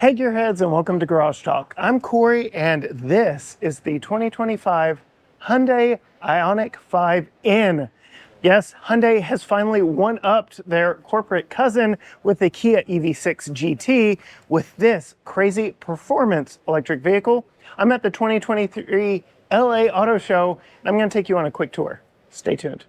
Hey gearheads, and welcome to Garage Talk. I'm Corey and this is the 2025 Hyundai IONIQ 5N. Yes, Hyundai has finally one-upped their corporate cousin with the Kia EV6 GT with this crazy performance electric vehicle. I'm at the 2023 LA Auto Show and I'm going to take you on a quick tour. Stay tuned.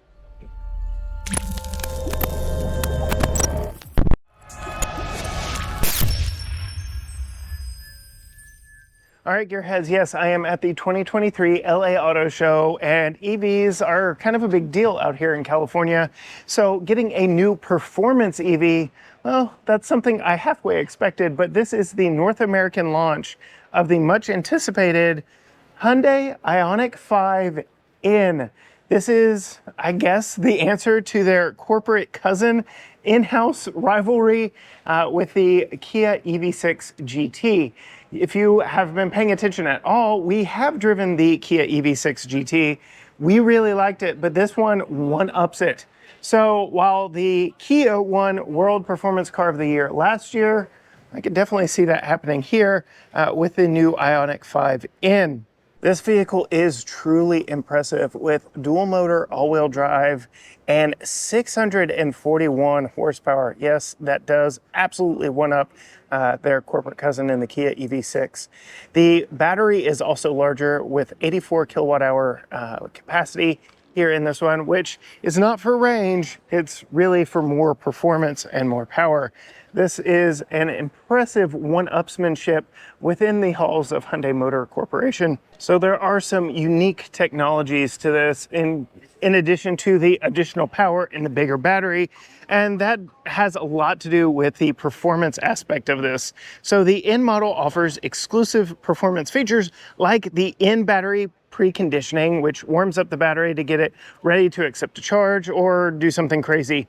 All right, gearheads, yes, I am at the 2023 LA Auto Show, and EVs are kind of a big deal out here in California. So getting a new performance EV, well, that's something I halfway expected, but this is the North American launch of the much anticipated Hyundai IONIQ 5N. This is, I guess, the answer to their corporate cousin in-house rivalry with the Kia EV6 GT. If you have been paying attention at all, we have driven the Kia EV6 GT. We really liked it, but this one one-ups it. So while the Kia won World Performance Car of the Year last year, I could definitely see that happening here with the new IONIQ 5N. This vehicle is truly impressive with dual motor all-wheel drive and 641 horsepower. Yes, that does absolutely one-up their corporate cousin in the Kia EV6. The battery is also larger with 84 kilowatt hour capacity here in this one, which is not for range, it's really for more performance and more power. This is an impressive one-upsmanship within the halls of Hyundai Motor Corporation. So there are some unique technologies to this in addition to the additional power in the bigger battery. And that has a lot to do with the performance aspect of this. So the N model offers exclusive performance features like the N battery preconditioning, which warms up the battery to get it ready to accept a charge or do something crazy.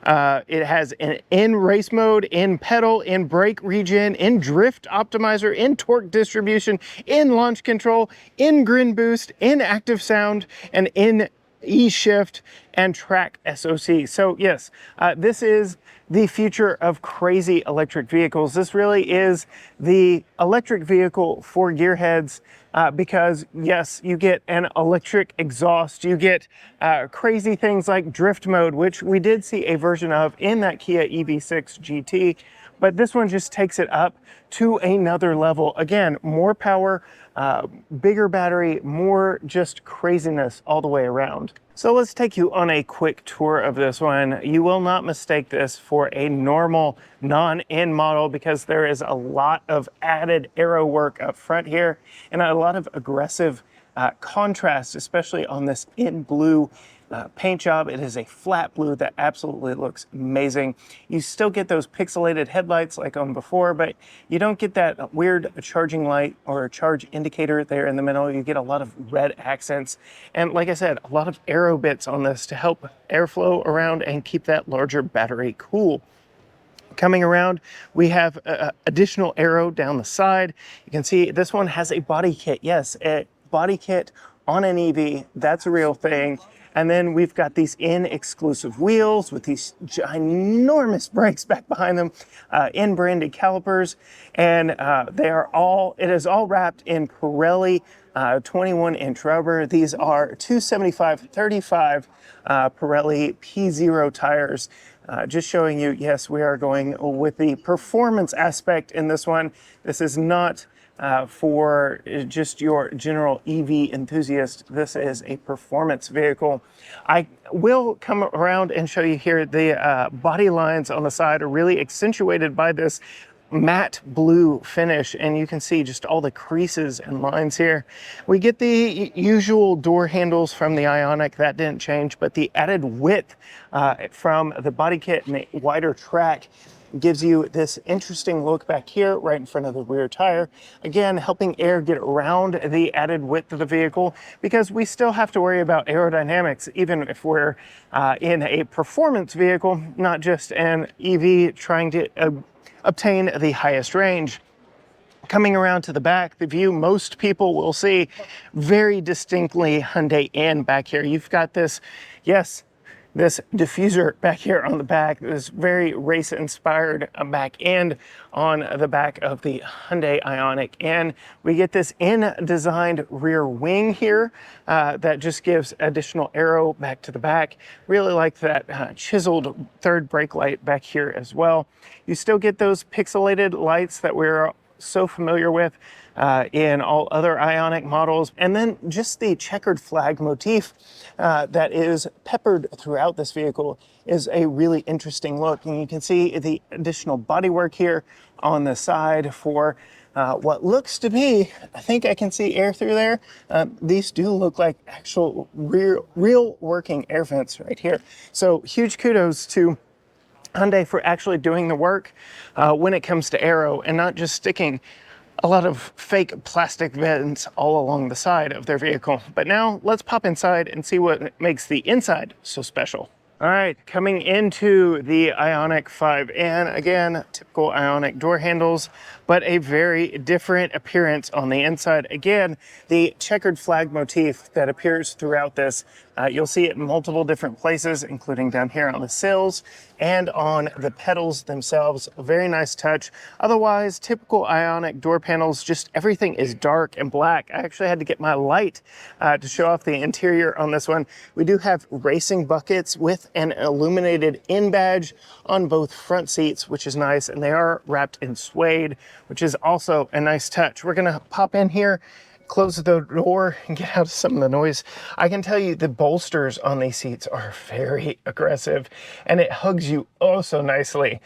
It has an in race mode, in pedal, in brake regen, in drift optimizer, in torque distribution, in launch control, in grin boost, in active sound, and in E-shift and track SOC. So yes, this is the future of crazy electric vehicles. This really is the electric vehicle for gearheads because yes, you get an electric exhaust, you get crazy things like drift mode, which we did see a version of in that Kia EV6 GT, but this one just takes it up to another level. Again, more power, bigger battery, more just craziness all the way around. So let's take you on a quick tour of this one. You will not mistake this for a normal non-N model because there is a lot of added aero work up front here and a lot of aggressive contrast, especially on this in blue paint job. It is a flat blue that absolutely looks amazing. You still get those pixelated headlights like on before, but you don't get that weird charging light or charge indicator there in the middle. You get a lot of red accents. And like I said, a lot of aero bits on this to help airflow around and keep that larger battery cool. Coming around, we have additional aero down the side. You can see this one has a body kit. Yes, a body kit on an EV, that's a real thing. And then we've got these in-exclusive wheels with these ginormous brakes back behind them, in-branded calipers, and it is all wrapped in Pirelli 21-inch rubber. These are 275/35 Pirelli P0 tires. Just showing you, yes, we are going with the performance aspect in this one. This is not for just your general EV enthusiast. This is a performance vehicle. I will come around and show you here the body lines on the side are really accentuated by this matte blue finish, and you can see just all the creases and lines here. We get the usual door handles from the IONIQ, that didn't change, but the added width from the body kit and the wider track gives you this interesting look back here right in front of the rear tire. Again, helping air get around the added width of the vehicle because we still have to worry about aerodynamics even if we're in a performance vehicle, not just an EV trying to obtain the highest range. Coming around to the back, the view most people will see very distinctly Hyundai N back here. You've got this, yes, this diffuser back here on the back, this very race inspired back end on the back of the Hyundai IONIQ. And we get this in designed rear wing here that just gives additional aero back to the back. Really like that chiseled third brake light back here as well. You still get those pixelated lights that we're so familiar with in all other IONIQ models, and then just the checkered flag motif that is peppered throughout this vehicle is a really interesting look. And you can see the additional bodywork here on the side for what looks to be, I think I can see air through there. These do look like actual real working air vents right here. So huge kudos to Hyundai for actually doing the work when it comes to aero and not just sticking a lot of fake plastic vents all along the side of their vehicle. But now let's pop inside and see what makes the inside so special. All right, coming into the IONIQ 5N, again, typical IONIQ door handles, but a very different appearance on the inside. Again, the checkered flag motif that appears throughout this, you'll see it in multiple different places, including down here on the sills and on the pedals themselves. A very nice touch. Otherwise, typical IONIQ door panels, just everything is dark and black. I actually had to get my light to show off the interior on this one. We do have racing buckets with an illuminated in badge on both front seats, which is nice, and they are wrapped in suede, which is also a nice touch. We're gonna pop in here, close the door, and get out some of the noise. I can tell you the bolsters on these seats are very aggressive, and it hugs you oh so nicely.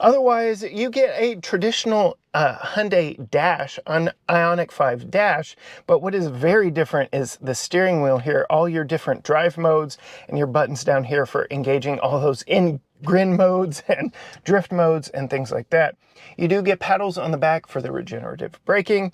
Otherwise, you get a traditional Hyundai dash on IONIQ 5 dash, but what is very different is the steering wheel here, all your different drive modes, and your buttons down here for engaging all those grin modes and drift modes and things like that. You do get paddles on the back for the regenerative braking.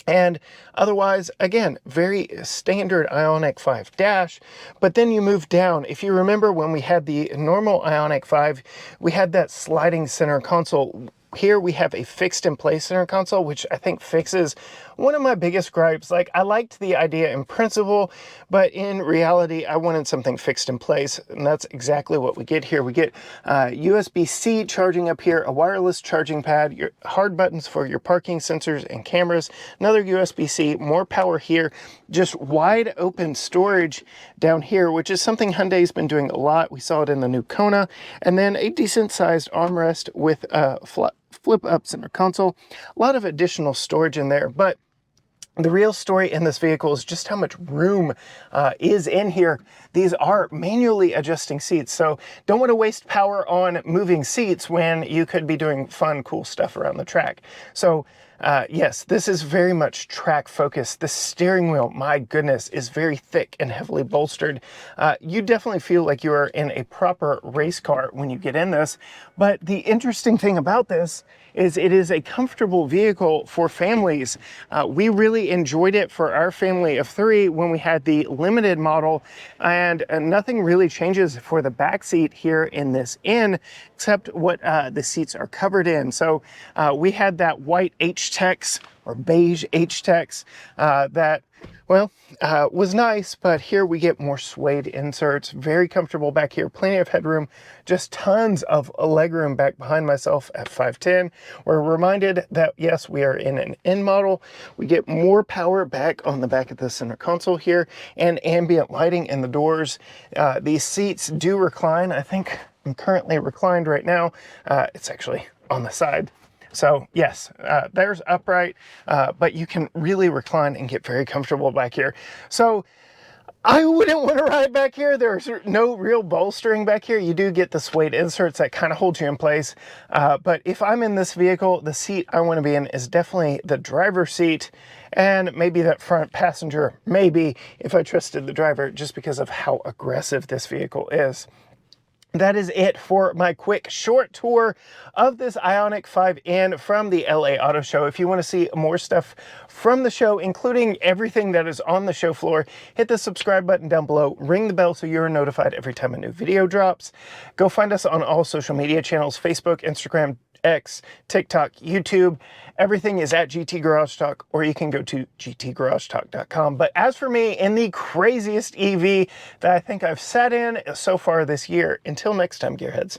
And otherwise, again, very standard IONIQ 5 dash, but then you move down. If you remember when we had the normal IONIQ 5, we had that sliding center console. Here we have a fixed in place center console, which I think fixes one of my biggest gripes. Like, I liked the idea in principle, but in reality, I wanted something fixed in place, and that's exactly what we get here. We get USB-C charging up here, a wireless charging pad, your hard buttons for your parking sensors and cameras, another USB-C, more power here, just wide open storage down here, which is something Hyundai's been doing a lot. We saw it in the new Kona, and then a decent sized armrest with flip up center console. A lot of additional storage in there, but the real story in this vehicle is just how much room is in here. These are manually adjusting seats, so don't want to waste power on moving seats when you could be doing fun, cool stuff around the track. So yes, this is very much track focused. The steering wheel, my goodness, is very thick and heavily bolstered. You definitely feel like you are in a proper race car when you get in this. But the interesting thing about this is it is a comfortable vehicle for families. We really enjoyed it for our family of 3 when we had the limited model, and nothing really changes for the back seat here in this N, except what the seats are covered in. So we had that white H-Tex or beige H-Tex that, well, was nice, but here we get more suede inserts. Very comfortable back here, plenty of headroom, just tons of legroom back behind myself at 5'10". We're reminded that, yes, we are in an N model. We get more power back on the back of the center console here, and ambient lighting in the doors. These seats do recline. I think I'm currently reclined right now. It's actually on the side. So yes, there's upright, but you can really recline and get very comfortable back here. So I wouldn't want to ride back here. There's no real bolstering back here. You do get the suede inserts that kind of hold you in place. But if I'm in this vehicle, the seat I want to be in is definitely the driver's seat, and maybe that front passenger, maybe, if I trusted the driver, just because of how aggressive this vehicle is. That is it for my quick short tour of this IONIQ 5N from the LA Auto Show. If you want to see more stuff from the show, including everything that is on the show floor, hit the subscribe button down below, ring the bell so you're notified every time a new video drops. Go find us on all social media channels, Facebook, Instagram, X, TikTok, YouTube. Everything is at GT Garage Talk, or you can go to gtgaragetalk.com. But as for me, in the craziest EV that I think I've sat in so far this year, until next time, Gearheads.